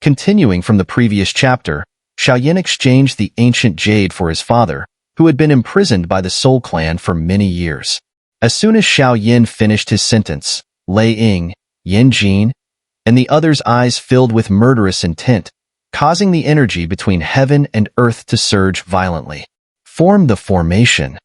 Continuing from the previous chapter, Xiao Yan exchanged the ancient jade for his father, who had been imprisoned by the Soul Clan for many years. As soon as Xiao Yan finished his sentence, Lei Ying, Yan Jin, and the others' eyes filled with murderous intent, causing the energy between heaven and earth to surge violently. Form the formation.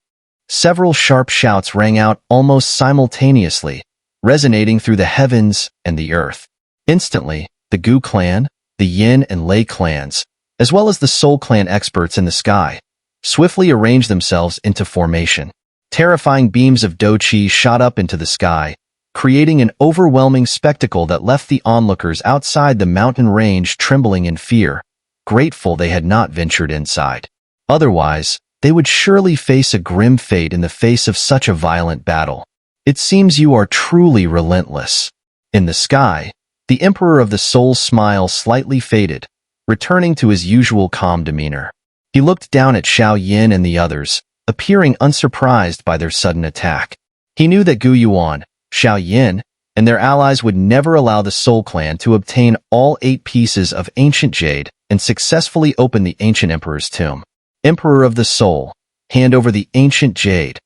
Several sharp shouts rang out almost simultaneously, resonating through the heavens and the earth. Instantly, the Gu clan, the Yin and Lei clans, as well as the Soul Clan experts in the sky, swiftly arranged themselves into formation. Terrifying beams of Do Qi shot up into the sky, creating an overwhelming spectacle that left the onlookers outside the mountain range trembling in fear, grateful they had not ventured inside. Otherwise, they would surely face a grim fate in the face of such a violent battle. It seems you are truly relentless. In the sky, the Emperor of the Soul's smile slightly faded, returning to his usual calm demeanor. He looked down at Xiao Yan and the others, appearing unsurprised by their sudden attack. He knew that Gu Yuan, Xiao Yan, and their allies would never allow the Soul Clan to obtain all 8 pieces of ancient jade and successfully open the ancient Emperor's tomb. Emperor of the Soul, hand over the ancient jade,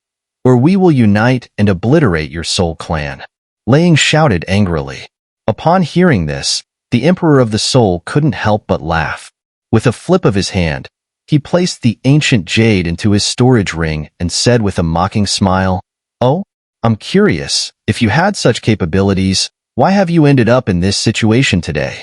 or we will unite and obliterate your Soul Clan. Lei Ying shouted angrily. Upon hearing this, the Emperor of the Soul couldn't help but laugh. With a flip of his hand, he placed the ancient jade into his storage ring and said with a mocking smile, "Oh, I'm curious, if you had such capabilities, why have you ended up in this situation today?"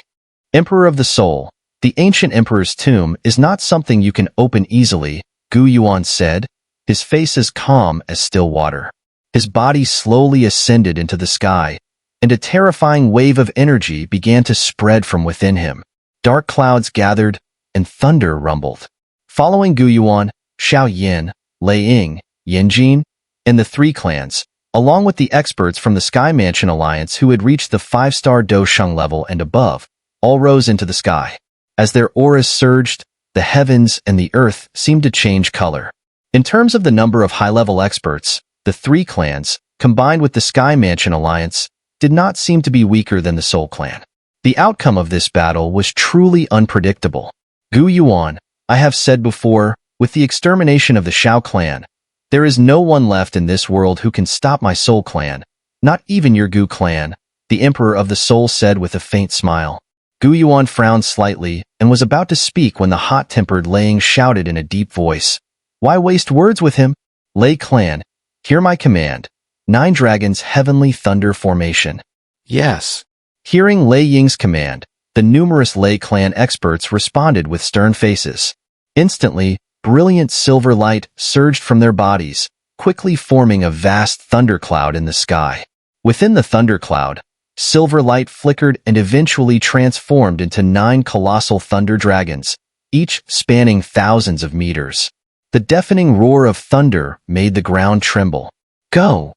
Emperor of the Soul, the ancient Emperor's tomb is not something you can open easily, Gu Yuan said, his face as calm as still water. His body slowly ascended into the sky, and a terrifying wave of energy began to spread from within him. Dark clouds gathered, and thunder rumbled. Following Gu Yuan, Xiao Yan, Lei Ying, Yan Jin, and the 3 clans, along with the experts from the Sky Mansion Alliance who had reached the 5-star Do Sheng level and above, all rose into the sky. As their auras surged, the heavens and the earth seemed to change color. In terms of the number of high-level experts, the 3 clans, combined with the Sky Mansion Alliance, did not seem to be weaker than the Soul Clan. The outcome of this battle was truly unpredictable. Gu Yuan, I have said before, with the extermination of the Xiao clan, there is no one left in this world who can stop my Soul Clan, not even your Gu clan, the Emperor of the Soul said with a faint smile. Gu Yuan frowned slightly and was about to speak when the hot-tempered Lei Ying shouted in a deep voice, "Why waste words with him? Lei clan, hear my command. 9 Dragons Heavenly Thunder Formation." Yes. Hearing Lei Ying's command, the numerous Lei clan experts responded with stern faces. Instantly, brilliant silver light surged from their bodies, quickly forming a vast thundercloud in the sky. Within the thundercloud, silver light flickered and eventually transformed into 9 colossal thunder dragons, each spanning thousands of meters. The deafening roar of thunder made the ground tremble. Go!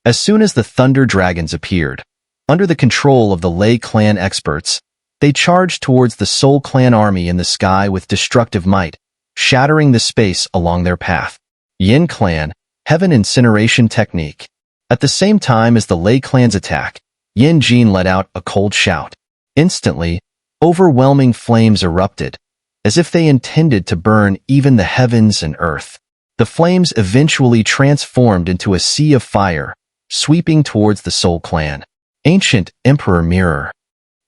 As soon as the thunder dragons appeared, under the control of the Lei clan experts, they charged towards the Soul Clan army in the sky with destructive might, shattering the space along their path. Yin clan, Heaven Incineration Technique. At the same time as the Lei clan's attack, Yan Jin let out a cold shout. Instantly, overwhelming flames erupted, as if they intended to burn even the heavens and earth. The flames eventually transformed into a sea of fire, sweeping towards the Soul Clan. Ancient Emperor Mirror.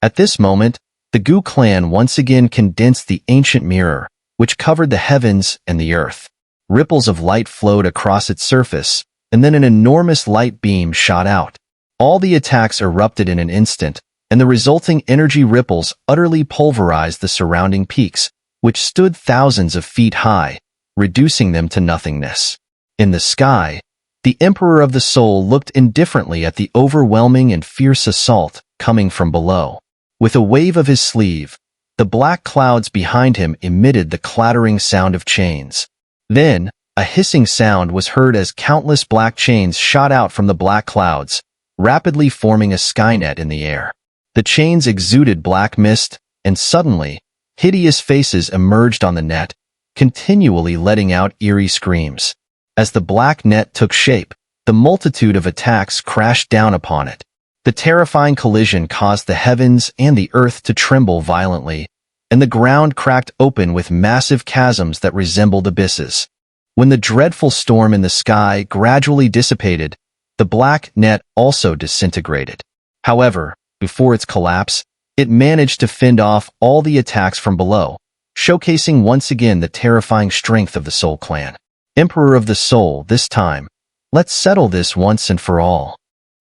At this moment, the Gu clan once again condensed the ancient mirror, which covered the heavens and the earth. Ripples of light flowed across its surface, and then an enormous light beam shot out. All the attacks erupted in an instant, and the resulting energy ripples utterly pulverized the surrounding peaks, which stood thousands of feet high, reducing them to nothingness. In the sky, the Emperor of the Soul looked indifferently at the overwhelming and fierce assault coming from below. With a wave of his sleeve, the black clouds behind him emitted the clattering sound of chains. Then, a hissing sound was heard as countless black chains shot out from the black clouds, rapidly forming a skynet in the air. The chains exuded black mist, and suddenly, hideous faces emerged on the net, continually letting out eerie screams. As the black net took shape, the multitude of attacks crashed down upon it. The terrifying collision caused the heavens and the earth to tremble violently, and the ground cracked open with massive chasms that resembled abysses. When the dreadful storm in the sky gradually dissipated, the black net also disintegrated. However, before its collapse, it managed to fend off all the attacks from below, showcasing once again the terrifying strength of the Soul Clan. Emperor of the Soul, this time, let's settle this once and for all.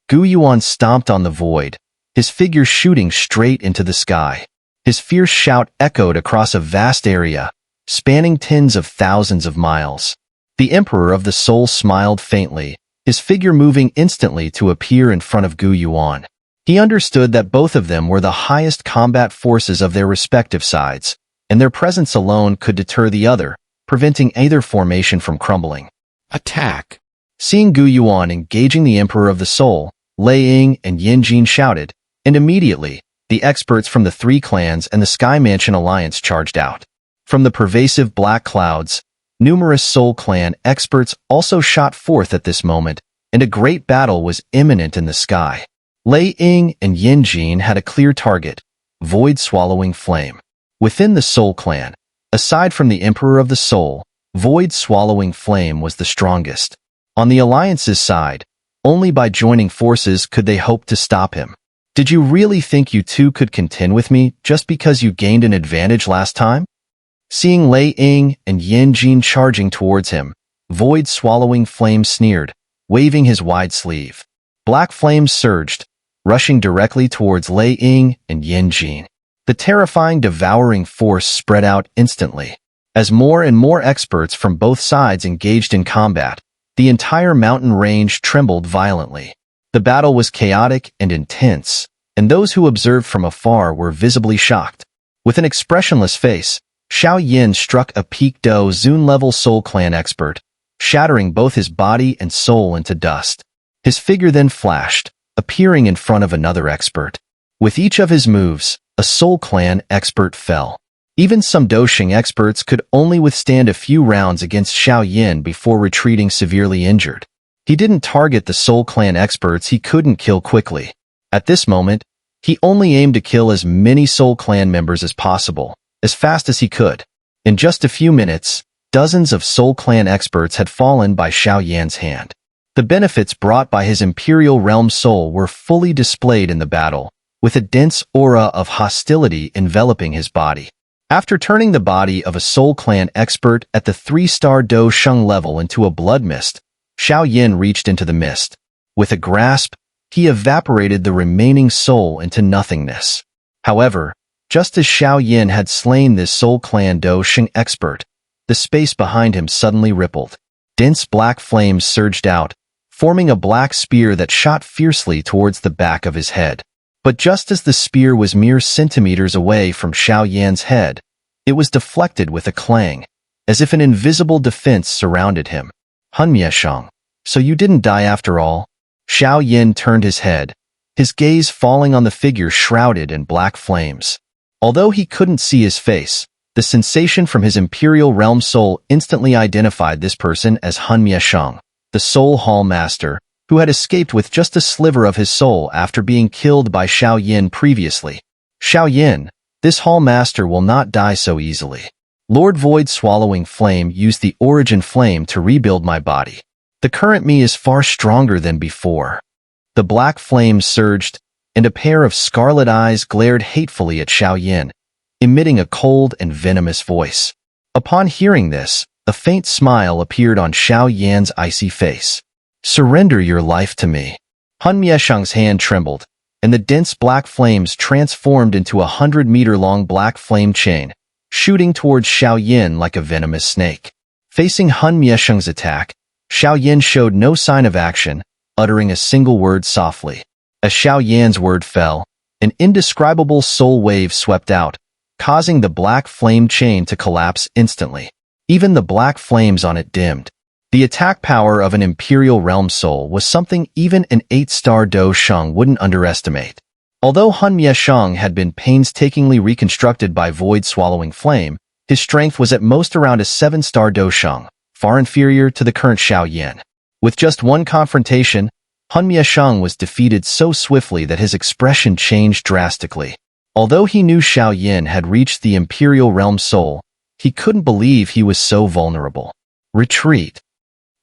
Gu Yuan stomped on the void, his figure shooting straight into the sky. His fierce shout echoed across a vast area, spanning tens of thousands of miles. The Emperor of the Soul smiled faintly, his figure moving instantly to appear in front of Gu Yuan. He understood that both of them were the highest combat forces of their respective sides, and their presence alone could deter the other, preventing either formation from crumbling. Attack! Seeing Gu Yuan engaging the Emperor of the Soul, Lei Ying and Yin Jin shouted, and immediately, the experts from the three clans and the Sky Mansion Alliance charged out. From the pervasive black clouds, numerous Soul Clan experts also shot forth at this moment, and a great battle was imminent in the sky. Lei Ying and Yin Jin had a clear target, Void-Swallowing Flame. Within the Soul Clan, aside from the Emperor of the Soul, Void-Swallowing Flame was the strongest. On the Alliance's side, only by joining forces could they hope to stop him. Did you really think you two could contend with me just because you gained an advantage last time? Seeing Lei Ying and Yin Jin charging towards him, Void-Swallowing Flame sneered, waving his wide sleeve. Black flames surged, rushing directly towards Lei Ying and Yin Jin. The terrifying devouring force spread out instantly. As more and more experts from both sides engaged in combat, the entire mountain range trembled violently. The battle was chaotic and intense, and those who observed from afar were visibly shocked. With an expressionless face, Xiao Yan struck a peak Do Zun-level Soul Clan expert, shattering both his body and soul into dust. His figure then flashed, appearing in front of another expert. With each of his moves, a Soul Clan expert fell. Even some Doshing experts could only withstand a few rounds against Xiao Yan before retreating severely injured. He didn't target the Soul Clan experts he couldn't kill quickly. At this moment, he only aimed to kill as many Soul Clan members as possible, as fast as he could. In just a few minutes, dozens of Soul Clan experts had fallen by Xiao Yan's hand. The benefits brought by his Imperial Realm Soul were fully displayed in the battle, with a dense aura of hostility enveloping his body. After turning the body of a Soul Clan expert at the 3-star Do Sheng level into a blood mist, Xiao Yan reached into the mist. With a grasp, he evaporated the remaining soul into nothingness. However, just as Xiao Yan had slain this Soul Clan Do Sheng expert, the space behind him suddenly rippled. Dense black flames surged out, forming a black spear that shot fiercely towards the back of his head. But just as the spear was mere centimeters away from Xiao Yan's head, it was deflected with a clang, as if an invisible defense surrounded him. Hun Yuan, so you didn't die after all? Xiao Yan turned his head, his gaze falling on the figure shrouded in black flames. Although he couldn't see his face, the sensation from his Imperial Realm Soul instantly identified this person as Hun Yuan, the Soul Hall Master, who had escaped with just a sliver of his soul after being killed by Xiao Yan previously. Xiao Yan, this Hall Master will not die so easily. Lord Void-Swallowing Flame used the Origin Flame to rebuild my body. The current me is far stronger than before. The black flames surged, and a pair of scarlet eyes glared hatefully at Xiao Yan, emitting a cold and venomous voice. Upon hearing this, a faint smile appeared on Xiao Yan's icy face. Surrender your life to me. Hun Yuan's hand trembled, and the dense black flames transformed into a 100-meter-long black flame chain, shooting towards Xiao Yan like a venomous snake. Facing Hun Yuan's attack, Xiao Yan showed no sign of action, uttering a single word softly. As Xiao Yan's word fell, an indescribable soul wave swept out, causing the black flame chain to collapse instantly. Even the black flames on it dimmed. The attack power of an Imperial Realm Soul was something even an 8-star Do Sheng wouldn't underestimate. Although Hun Yuan had been painstakingly reconstructed by Void-Swallowing Flame, his strength was at most around a 7-star Do Sheng, far inferior to the current Xiao Yan. With just one confrontation, Hun Yuan was defeated so swiftly that his expression changed drastically. Although he knew Xiao Yan had reached the Imperial Realm Soul, he couldn't believe he was so vulnerable. Retreat.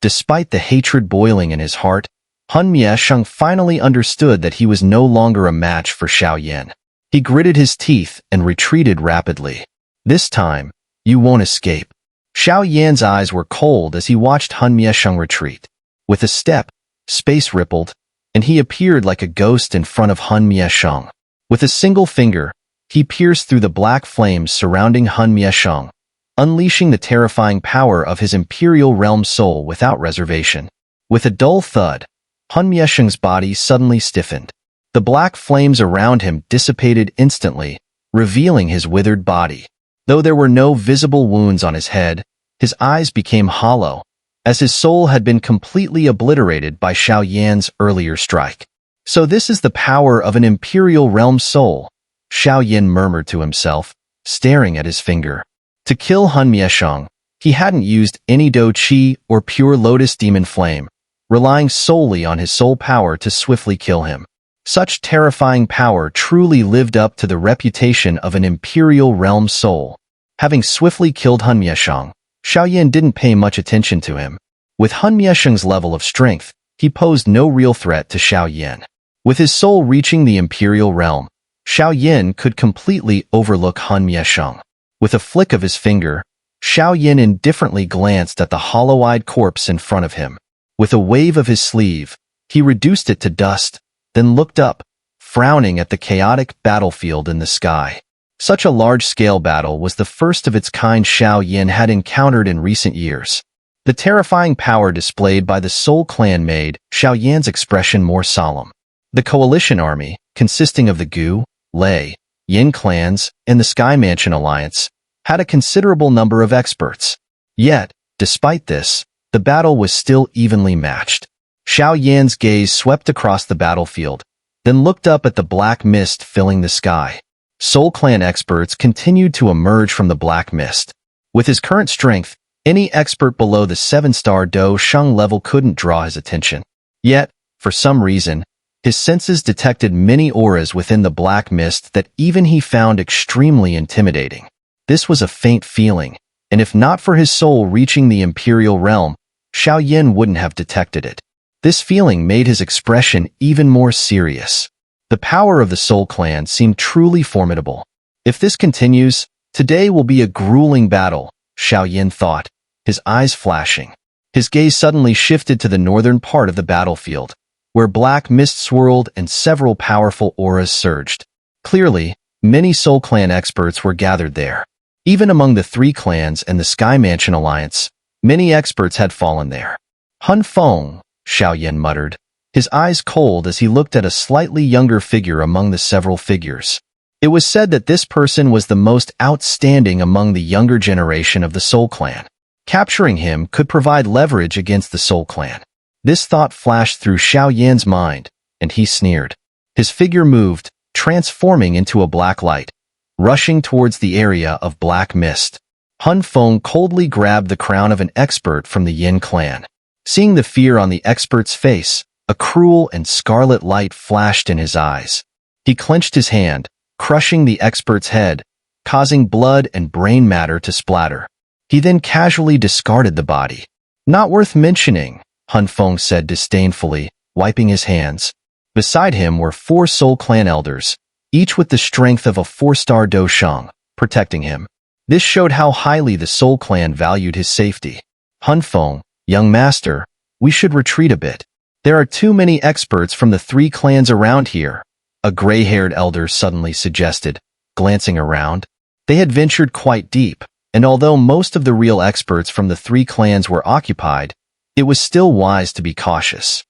Despite the hatred boiling in his heart, Hun Yuan finally understood that he was no longer a match for Xiao Yan. He gritted his teeth and retreated rapidly. This time, you won't escape. Xiao Yan's eyes were cold as he watched Hun Yuan retreat. With a step, space rippled, and he appeared like a ghost in front of Hun Yuan. With a single finger, he pierced through the black flames surrounding Hun Yuan, unleashing the terrifying power of his Imperial Realm Soul without reservation. With a dull thud, Hun Yuan's body suddenly stiffened. The black flames around him dissipated instantly, revealing his withered body. Though there were no visible wounds on his head, his eyes became hollow, as his soul had been completely obliterated by Xiao Yan's earlier strike. So this is the power of an Imperial Realm Soul, Xiao Yan murmured to himself, staring at his finger. To kill Hun Yuan, he hadn't used any Do Qi or pure Lotus Demon Flame, relying solely on his soul power to swiftly kill him. Such terrifying power truly lived up to the reputation of an Imperial Realm Soul. Having swiftly killed Hun Yuan, Xiao Yan didn't pay much attention to him. With Hun Yuan's level of strength, he posed no real threat to Xiao Yan. With his soul reaching the Imperial Realm, Xiao Yan could completely overlook Hun Yuan. With a flick of his finger, Xiao Yan indifferently glanced at the hollow-eyed corpse in front of him. With a wave of his sleeve, he reduced it to dust, then looked up, frowning at the chaotic battlefield in the sky. Such a large-scale battle was the first of its kind Xiao Yan had encountered in recent years. The terrifying power displayed by the Soul Clan made Xiao Yan's expression more solemn. The coalition army, consisting of the Gu, Lei, Yin clans, and the Sky Mansion Alliance, had a considerable number of experts. Yet, despite this, the battle was still evenly matched. Xiao Yan's gaze swept across the battlefield, then looked up at the black mist filling the sky. Soul Clan experts continued to emerge from the black mist. With his current strength, any expert below the 7-star Do Sheng level couldn't draw his attention. Yet, for some reason, his senses detected many auras within the black mist that even he found extremely intimidating. This was a faint feeling, and if not for his soul reaching the Imperial Realm, Xiao Yan wouldn't have detected it. This feeling made his expression even more serious. The power of the Soul Clan seemed truly formidable. If this continues, today will be a grueling battle, Xiao Yan thought, his eyes flashing. His gaze suddenly shifted to the northern part of the battlefield, where black mist swirled and several powerful auras surged. Clearly, many Soul Clan experts were gathered there. Even among the 3 clans and the Sky Mansion Alliance, many experts had fallen there. Hun Feng, Xiao Yan muttered, his eyes cold as he looked at a slightly younger figure among the several figures. It was said that this person was the most outstanding among the younger generation of the Soul Clan. Capturing him could provide leverage against the Soul Clan. This thought flashed through Xiao Yan's mind, and he sneered. His figure moved, transforming into a black light, rushing towards the area of black mist. Hun Feng coldly grabbed the crown of an expert from the Yin clan. Seeing the fear on the expert's face, a cruel and scarlet light flashed in his eyes. He clenched his hand, crushing the expert's head, causing blood and brain matter to splatter. He then casually discarded the body. Not worth mentioning, Hun Feng said disdainfully, wiping his hands. Beside him were 4 Soul Clan elders, each with the strength of a 4-star Do Sheng, protecting him. This showed how highly the Soul Clan valued his safety. Hun Feng, young master, we should retreat a bit. There are too many experts from the 3 clans around here, a gray-haired elder suddenly suggested, glancing around. They had ventured quite deep, and although most of the real experts from the 3 clans were occupied, it was still wise to be cautious.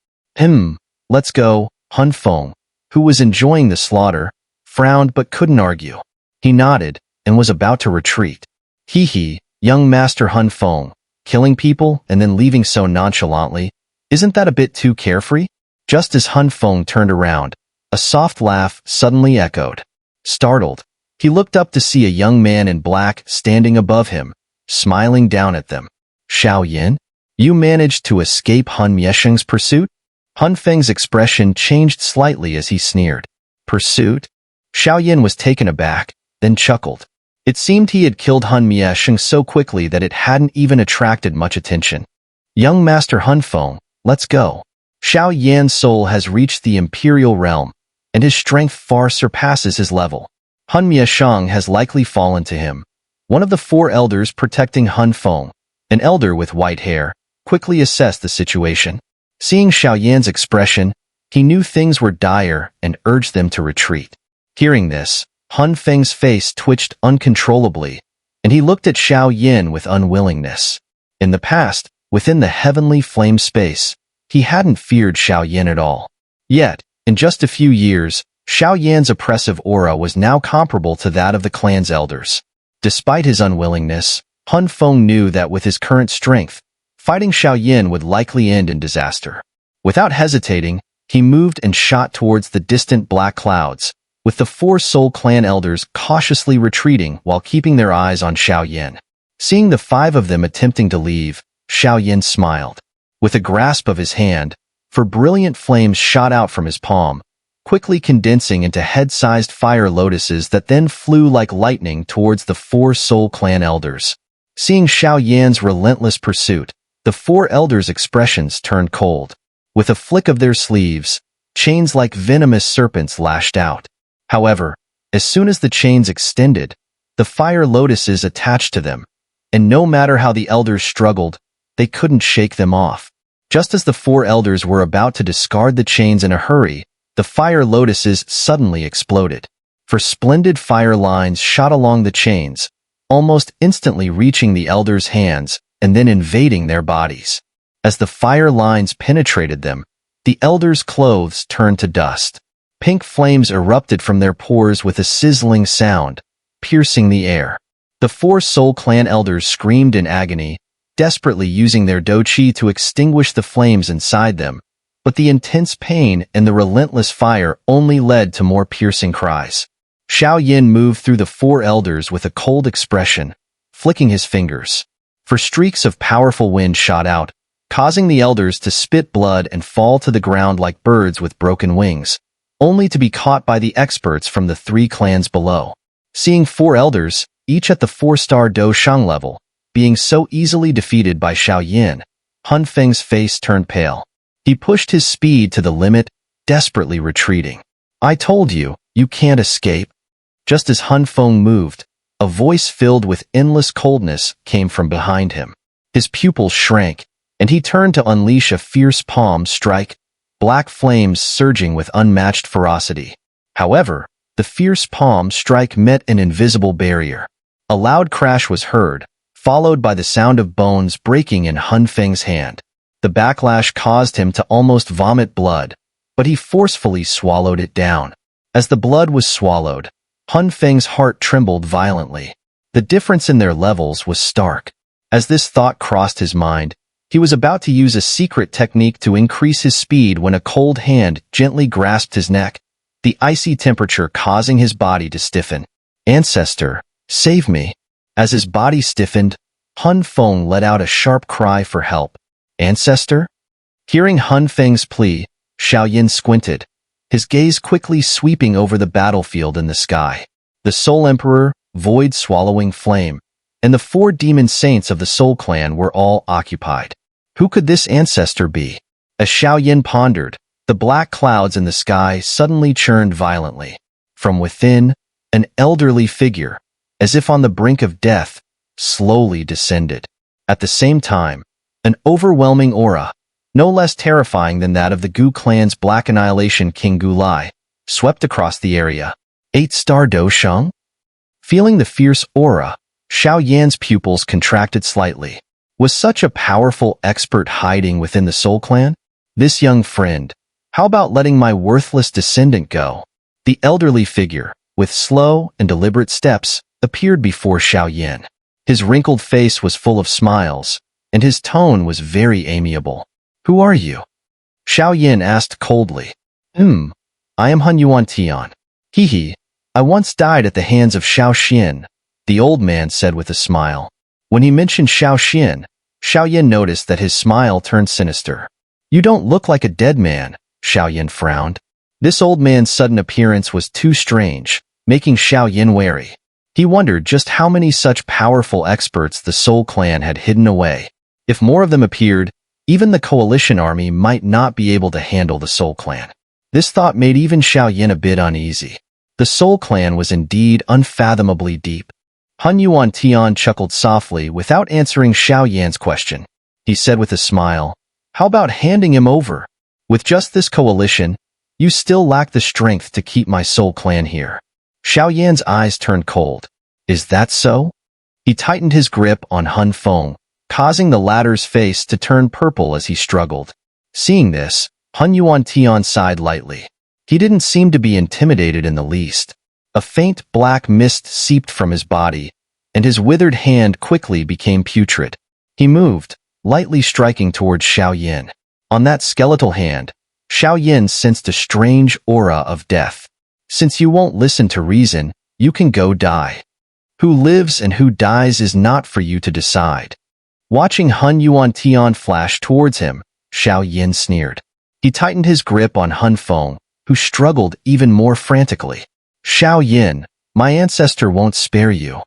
Let's go, Hun Feng, who was enjoying the slaughter, frowned but couldn't argue. He nodded and was about to retreat. Young Master Hun Feng, killing people and then leaving so nonchalantly, isn't that a bit too carefree? Just as Hun Feng turned around, a soft laugh suddenly echoed. Startled, he looked up to see a young man in black standing above him, smiling down at them. Xiao Yan? You managed to escape Hun Yuan's pursuit? Hun Feng's expression changed slightly as he sneered. Pursuit? Xiao Yan was taken aback, then chuckled. It seemed he had killed Hun Miesheng so quickly that it hadn't even attracted much attention. Young Master Hun Feng, let's go. Xiao Yan's soul has reached the imperial realm, and his strength far surpasses his level. Hun Miesheng has likely fallen to him. One of the 4 elders protecting Hun Feng, an elder with white hair, quickly assessed the situation. Seeing Xiao Yan's expression, he knew things were dire and urged them to retreat. Hearing this, Hun Feng's face twitched uncontrollably, and he looked at Xiao Yan with unwillingness. In the past, within the heavenly flame space, he hadn't feared Xiao Yan at all. Yet, in just a few years, Xiao Yan's oppressive aura was now comparable to that of the clan's elders. Despite his unwillingness, Hun Feng knew that with his current strength, fighting Xiao Yan would likely end in disaster. Without hesitating, he moved and shot towards the distant black clouds, with the 4 Soul Clan elders cautiously retreating while keeping their eyes on Xiao Yan. Seeing the 5 of them attempting to leave, Xiao Yan smiled. With a grasp of his hand, 4 brilliant flames shot out from his palm, quickly condensing into head-sized fire lotuses that then flew like lightning towards the 4 Soul Clan elders. Seeing Xiao Yan's relentless pursuit, the 4 elders' expressions turned cold. With a flick of their sleeves, chains like venomous serpents lashed out. However, as soon as the chains extended, the fire lotuses attached to them, and no matter how the elders struggled, they couldn't shake them off. Just as the 4 elders were about to discard the chains in a hurry, the fire lotuses suddenly exploded. 4 splendid fire lines shot along the chains, almost instantly reaching the elders' hands and then invading their bodies. As the fire lines penetrated them, the elders' clothes turned to dust. Pink flames erupted from their pores with a sizzling sound, piercing the air. The 4 Soul Clan elders screamed in agony, desperately using their douqi to extinguish the flames inside them, but the intense pain and the relentless fire only led to more piercing cries. Xiao Yan moved through the 4 elders with a cold expression, flicking his fingers. 4 streaks of powerful wind shot out, causing the elders to spit blood and fall to the ground like birds with broken wings, only to be caught by the experts from the 3 clans below. Seeing 4 elders, each at the 4-star Do Shang level, being so easily defeated by Xiao Yan, Hun Feng's face turned pale. He pushed his speed to the limit, desperately retreating. I told you, you can't escape. Just as Hun Feng moved, a voice filled with endless coldness came from behind him. His pupils shrank, and he turned to unleash a fierce palm strike, black flames surging with unmatched ferocity. However, the fierce palm strike met an invisible barrier. A loud crash was heard, followed by the sound of bones breaking in Hun Feng's hand. The backlash caused him to almost vomit blood, but he forcefully swallowed it down. As the blood was swallowed, Hun Feng's heart trembled violently. The difference in their levels was stark. As this thought crossed his mind, he was about to use a secret technique to increase his speed when a cold hand gently grasped his neck, the icy temperature causing his body to stiffen. Ancestor, save me. As his body stiffened, Hun Feng let out a sharp cry for help. Ancestor? Hearing Hun Feng's plea, Xiao Yan squinted, his gaze quickly sweeping over the battlefield in the sky. The Soul Emperor, Void Swallowing Flame, and the 4 demon saints of the Soul Clan were all occupied. Who could this ancestor be? As Xiao Yan pondered, the black clouds in the sky suddenly churned violently. From within, an elderly figure, as if on the brink of death, slowly descended. At the same time, an overwhelming aura, no less terrifying than that of the Gu clan's Black Annihilation King Gu Lai, swept across the area. 8-star Do Shang? Feeling the fierce aura, Xiao Yan's pupils contracted slightly. Was such a powerful expert hiding within the Soul Clan? This young friend, how about letting my worthless descendant go? The elderly figure, with slow and deliberate steps, appeared before Xiao Yan. His wrinkled face was full of smiles, and his tone was very amiable. Who are you? Xiao Yan asked coldly. I am Hun Yuan Tian. Hee, I once died at the hands of Xiao Xian, the old man said with a smile. When he mentioned Xiao Xian, Xiao Yan noticed that his smile turned sinister. You don't look like a dead man, Xiao Yan frowned. This old man's sudden appearance was too strange, making Xiao Yan wary. He wondered just how many such powerful experts the Soul Clan had hidden away. If more of them appeared, even the coalition army might not be able to handle the Soul Clan. This thought made even Xiao Yan a bit uneasy. The Soul Clan was indeed unfathomably deep. Hun Yuan Tian chuckled softly without answering Xiao Yan's question. He said with a smile, "How about handing him over? With just this coalition, you still lack the strength to keep my Soul Clan here." Xiao Yan's eyes turned cold. "Is that so?" He tightened his grip on Hun Feng, causing the latter's face to turn purple as he struggled. Seeing this, Hun Yuan Tian sighed lightly. He didn't seem to be intimidated in the least. A faint black mist seeped from his body, and his withered hand quickly became putrid. He moved, lightly striking towards Xiao Yan. On that skeletal hand, Xiao Yan sensed a strange aura of death. "Since you won't listen to reason, you can go die. Who lives and who dies is not for you to decide." Watching Hun Yuan Tian flash towards him, Xiao Yan sneered. He tightened his grip on Hun Feng, who struggled even more frantically. "Xiao Yan, my ancestor won't spare you."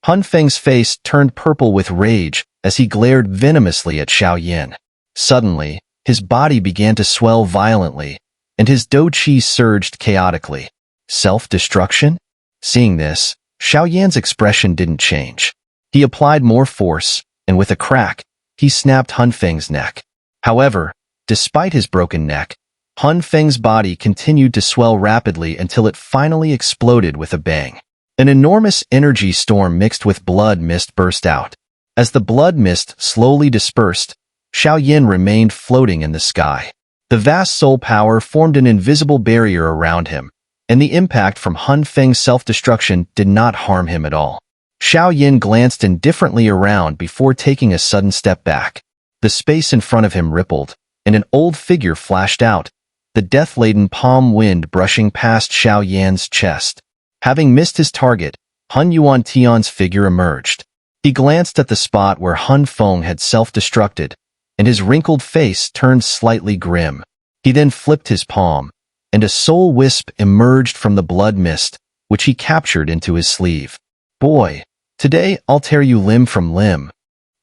Hun Feng's face turned purple with rage as he glared venomously at Xiao Yan. Suddenly, his body began to swell violently, and his dou qi surged chaotically. Self-destruction? Seeing this, Xiao Yan's expression didn't change. He applied more force, and with a crack, he snapped Hun Feng's neck. However, despite his broken neck, Hun Feng's body continued to swell rapidly until it finally exploded with a bang. An enormous energy storm mixed with blood mist burst out. As the blood mist slowly dispersed, Xiao Yan remained floating in the sky. The vast soul power formed an invisible barrier around him, and the impact from Hun Feng's self-destruction did not harm him at all. Xiao Yan glanced indifferently around before taking a sudden step back. The space in front of him rippled, and an old figure flashed out, the death-laden palm wind brushing past Xiao Yan's chest. Having missed his target, Hun Yuan Tian's figure emerged. He glanced at the spot where Hun Feng had self-destructed, and his wrinkled face turned slightly grim. He then flipped his palm, and a soul wisp emerged from the blood mist, which he captured into his sleeve. "Boy, today I'll tear you limb from limb."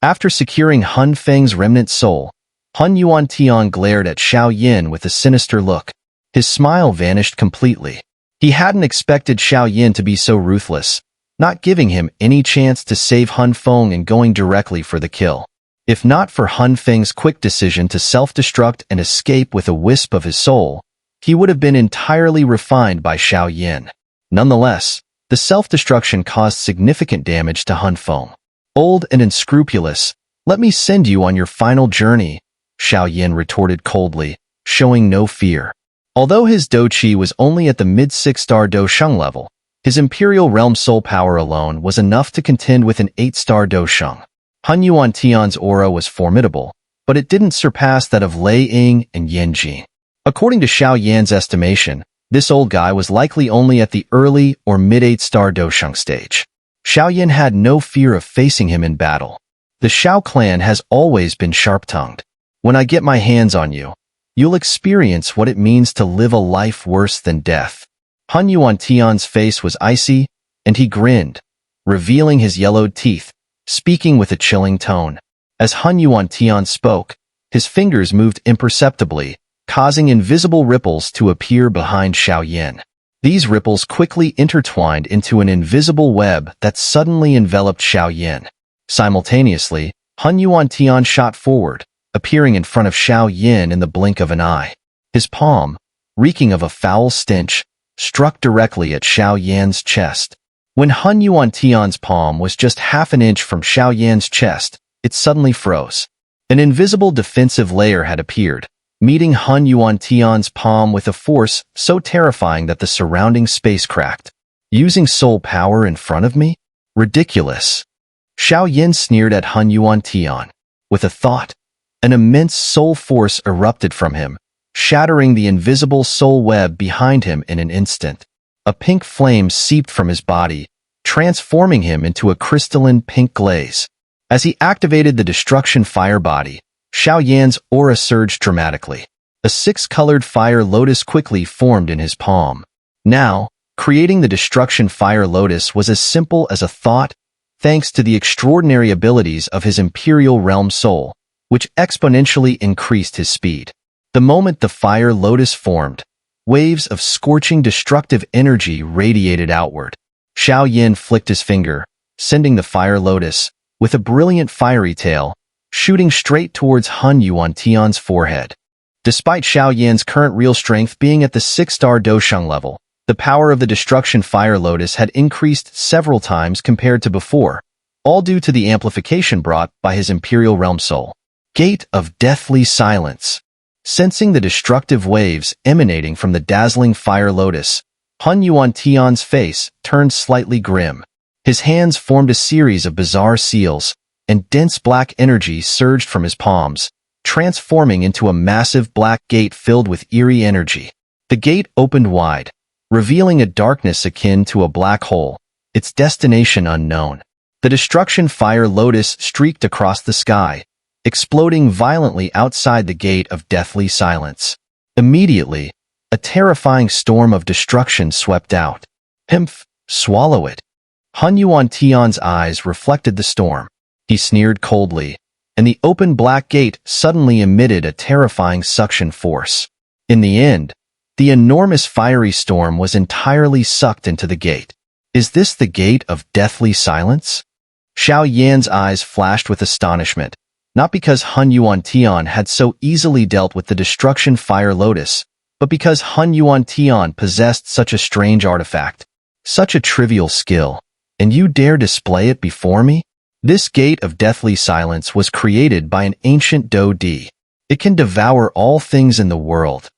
After securing Hun Feng's remnant soul, Hun Yuan Tian glared at Xiao Yan with a sinister look. His smile vanished completely. He hadn't expected Xiao Yan to be so ruthless, not giving him any chance to save Hun Feng and going directly for the kill. If not for Hun Feng's quick decision to self-destruct and escape with a wisp of his soul, he would have been entirely refined by Xiao Yan. Nonetheless, the self-destruction caused significant damage to Hun Feng. "Old and unscrupulous, let me send you on your final journey," Xiao Yan retorted coldly, showing no fear. Although his dou qi was only at the mid-6-star dou sheng level, his Imperial Realm soul power alone was enough to contend with an 8-star dou sheng. Hun Yuan Tian's aura was formidable, but it didn't surpass that of Lei Ying and Yan Jing. According to Xiao Yan's estimation, this old guy was likely only at the early or mid-8-star dou sheng stage. Xiao Yan had no fear of facing him in battle. The Xiao clan has always been sharp-tongued. "When I get my hands on you, you'll experience what it means to live a life worse than death." Hun Yuan Tian's face was icy, and he grinned, revealing his yellowed teeth, speaking with a chilling tone. As Hun Yuan Tian spoke, his fingers moved imperceptibly, causing invisible ripples to appear behind Xiao Yan. These ripples quickly intertwined into an invisible web that suddenly enveloped Xiao Yan. Simultaneously, Hun Yuan Tian shot forward, appearing in front of Xiao Yan in the blink of an eye. His palm, reeking of a foul stench, struck directly at Xiao Yan's chest. When Hun Yuan Tian's palm was just half an inch from Xiao Yan's chest, it suddenly froze. An invisible defensive layer had appeared, meeting Hun Yuan Tian's palm with a force so terrifying that the surrounding space cracked. "Using soul power in front of me? Ridiculous." Xiao Yan sneered at Hun Yuan Tian. With a thought, an immense soul force erupted from him, shattering the invisible soul web behind him in an instant. A pink flame seeped from his body, transforming him into a crystalline pink glaze. As he activated the destruction fire body, Xiao Yan's aura surged dramatically. A six-colored fire lotus quickly formed in his palm. Now, creating the destruction fire lotus was as simple as a thought, thanks to the extraordinary abilities of his Imperial Realm soul, which exponentially increased his speed. The moment the fire lotus formed, waves of scorching destructive energy radiated outward. Xiao Yan flicked his finger, sending the fire lotus, with a brilliant fiery tail, shooting straight towards Hun Yuan Tian's forehead. Despite Xiao Yan's current real strength being at the 6-star Dosheng level, the power of the destruction fire lotus had increased several times compared to before, all due to the amplification brought by his Imperial Realm soul. Gate of Deathly Silence. Sensing the destructive waves emanating from the dazzling fire lotus, Hun Yuan Tian's face turned slightly grim. His hands formed a series of bizarre seals, and dense black energy surged from his palms, transforming into a massive black gate filled with eerie energy. The gate opened wide, revealing a darkness akin to a black hole, its destination unknown. The destruction fire lotus streaked across the sky, exploding violently outside the Gate of Deathly Silence. Immediately, a terrifying storm of destruction swept out. "Pimph, swallow it." Hun Yuan Tian's eyes reflected the storm. He sneered coldly, and the open black gate suddenly emitted a terrifying suction force. In the end, the enormous fiery storm was entirely sucked into the gate. "Is this the Gate of Deathly Silence?" Xiao Yan's eyes flashed with astonishment, not because Hun Yuan Tian had so easily dealt with the destruction fire lotus, but because Hun Yuan Tian possessed such a strange artifact, such a trivial skill, and you dare display it before me? This Gate of Deathly Silence was created by an ancient Do Di. It can devour all things in the world.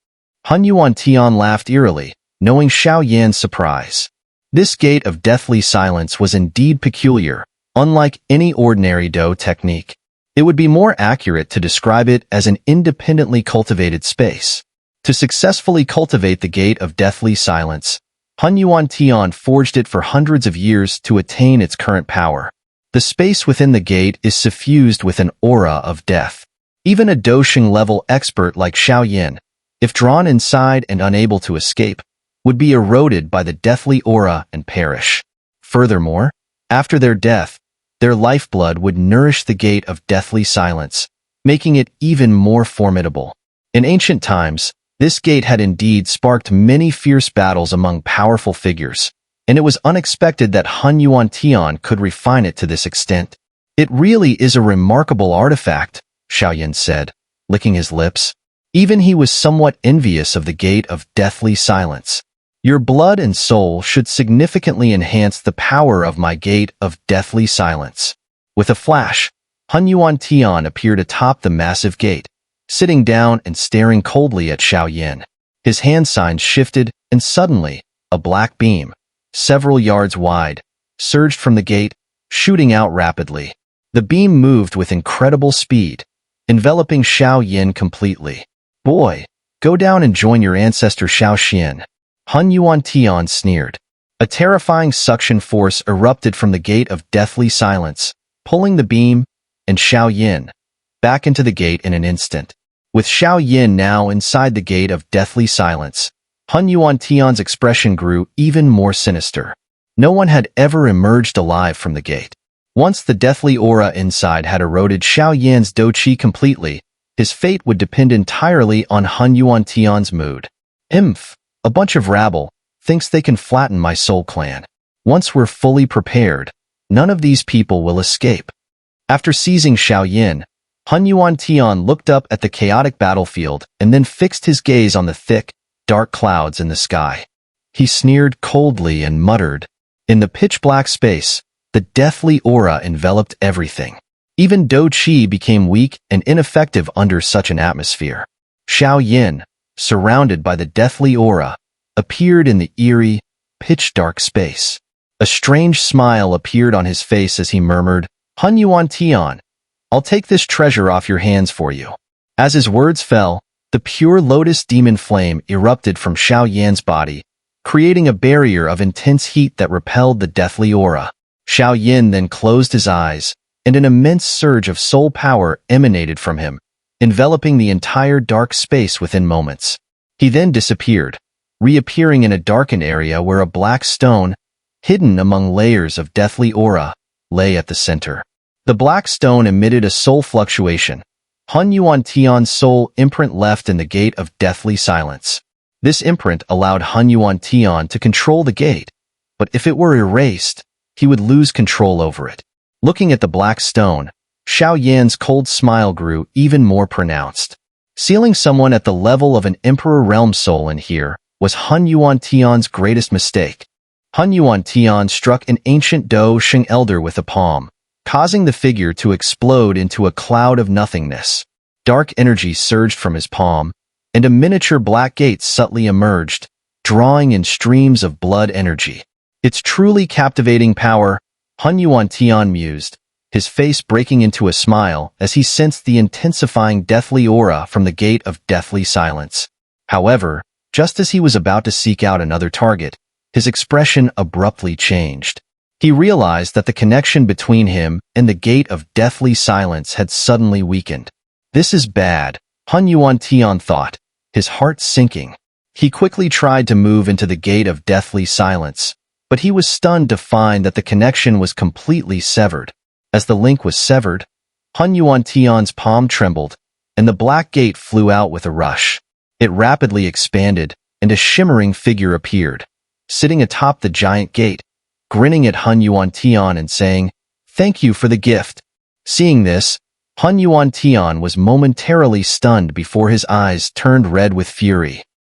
Hun Yuan Tian laughed eerily, knowing Xiao Yan's surprise. This Gate of Deathly Silence was indeed peculiar, unlike any ordinary Do technique. It would be more accurate to describe it as an independently cultivated space. To successfully cultivate the Gate of Deathly Silence, Hun Yuan Tian forged it for hundreds of years to attain its current power. The space within the gate is suffused with an aura of death. Even a Dosheng-level expert like Xiao Yan, if drawn inside and unable to escape, would be eroded by the deathly aura and perish. Furthermore, after their death, their lifeblood would nourish the Gate of Deathly Silence, making it even more formidable. In ancient times, this gate had indeed sparked many fierce battles among powerful figures, and it was unexpected that Hun Yuan Tian could refine it to this extent. "It really is a remarkable artifact," Xiao Yan said, licking his lips. Even he was somewhat envious of the Gate of Deathly Silence. "Your blood and soul should significantly enhance the power of my Gate of Deathly Silence." With a flash, Hun Yuan Tian appeared atop the massive gate, sitting down and staring coldly at Xiao Yan. His hand signs shifted, and suddenly, a black beam, several yards wide, surged from the gate, shooting out rapidly. The beam moved with incredible speed, enveloping Xiao Yan completely. "Boy, go down and join your ancestor Xiao Xian." Hun Yuan Tian sneered. A terrifying suction force erupted from the Gate of Deathly Silence, pulling the beam and Xiao Yan back into the gate in an instant. With Xiao Yan now inside the Gate of Deathly Silence, Hun Yuan Tian's expression grew even more sinister. No one had ever emerged alive from the gate. Once the deathly aura inside had eroded Xiao Yan's Do Qi completely, his fate would depend entirely on Hun Yuan Tian's mood. "Imph, a bunch of rabble, thinks they can flatten my soul clan. Once we're fully prepared, none of these people will escape." After seizing Xiao Yan, Hun Yuan Tian looked up at the chaotic battlefield and then fixed his gaze on the thick, dark clouds in the sky. He sneered coldly and muttered. In the pitch-black space, the deathly aura enveloped everything. Even Do Qi became weak and ineffective under such an atmosphere. Xiao Yan, surrounded by the deathly aura, appeared in the eerie, pitch-dark space. A strange smile appeared on his face as he murmured, "Hun Yuan Tian, I'll take this treasure off your hands for you." As his words fell, the pure lotus demon flame erupted from Xiao Yan's body, creating a barrier of intense heat that repelled the deathly aura. Xiao Yan then closed his eyes, and an immense surge of soul power emanated from him, enveloping the entire dark space within moments. He then disappeared, reappearing in a darkened area where a black stone, hidden among layers of deathly aura, lay at the center. The black stone emitted a soul fluctuation. Hun Yuan Tian's soul imprint left in the gate of deathly silence. This imprint allowed Hun Yuan Tian to control the gate, but if it were erased, he would lose control over it. Looking at the black stone, Xiao Yan's cold smile grew even more pronounced. Sealing someone at the level of an Emperor Realm soul in here was Hun Yuan Tian's greatest mistake. Hun Yuan Tian struck an ancient Do Sheng elder with a palm, causing the figure to explode into a cloud of nothingness. Dark energy surged from his palm, and a miniature black gate subtly emerged, drawing in streams of blood energy. It's truly captivating power, Hun Yuan Tian mused, his face breaking into a smile as he sensed the intensifying deathly aura from the gate of deathly silence. However, just as he was about to seek out another target, his expression abruptly changed. He realized that the connection between him and the gate of deathly silence had suddenly weakened. This is bad, Hun Yuan Tian thought, his heart sinking. He quickly tried to move into the gate of deathly silence, but he was stunned to find that the connection was completely severed. As the link was severed, Hun Yuan Tian's palm trembled, and the black gate flew out with a rush. It rapidly expanded, and a shimmering figure appeared, sitting atop the giant gate, grinning at Hun Yuan Tian and saying, "Thank you for the gift." Seeing this, Hun Yuan Tian was momentarily stunned before his eyes turned red with fury.